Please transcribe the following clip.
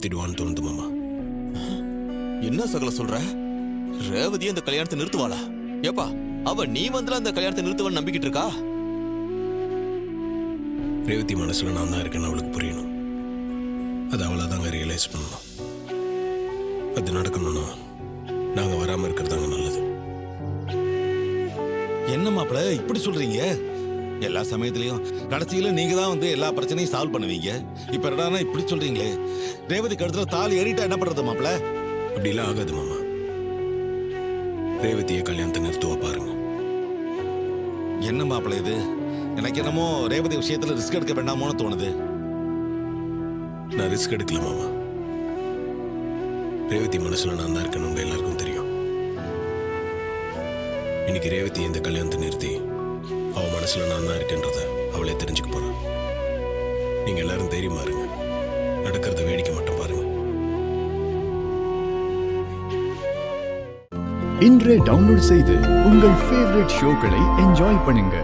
நிறுத்திடுவான்னு தோணுது மாமா. என்ன சகல சொல்ற? ரேவதி அந்த கல்யாணத்தை நிறுத்துவாளா? ஏப்பா, அவ நீ வந்துல அந்த கல்யாணத்தை நிறுத்துவான்னு நம்பிக்கிட்டு இருக்கா? ரேவதி மனசுல நான் தான் இருக்கேன்னு அவளுக்கு புரியணும். அது அவளை தாங்க ரியலைஸ் பண்ணணும். அது நடக்கணும்னா நாங்க வராம இருக்கிறதாங்க நல்லது. என்ன மாப்பிள இப்படி சொல்றீங்க? எல்லா சமயத்திலையும் கடைசியில நீங்க தான் வந்து எல்லா பிரச்சனையும் சால்வ் பண்ணுவீங்க. இப்ப என்னடா இப்படி சொல்றீங்களே? ரேவதி கழுத்துல தாலி ஏறிட்டா என்ன பண்றது மாப்பிள? அப்படிலாம் ஆகாது மாமா. ரேவதியை கல்யாணத்தை நிறுத்துவா பாருங்க. என்ன மாப்பிள இது? எனக்கு என்னமோ ரேவதி விஷயத்துல ரிஸ்க் எடுக்க வேண்டாமோன்னு தோணுது. நான் ரிஸ்க் எடுக்கல மாமா. ரேவதி மனசுல நான் தான் இருக்கேன்னு உங்க எல்லாருக்கும் தெரியும். இன்னைக்கு ரேவதி இந்த கல்யாணத்தை நிறுத்தி அவ மனசுல நான் தான் இருக்கேன்றத அவளே தெரிஞ்சுக்க போறான். நீங்க எல்லாரும் தைரியமா இருங்க. நடக்கிறத வேடிக்கை மட்டும் பாருங்க. இன்றே டவுன்லோட் செய்து உங்கள் ஃபேவரட் ஷோக்களை என்ஜாய் பண்ணுங்க.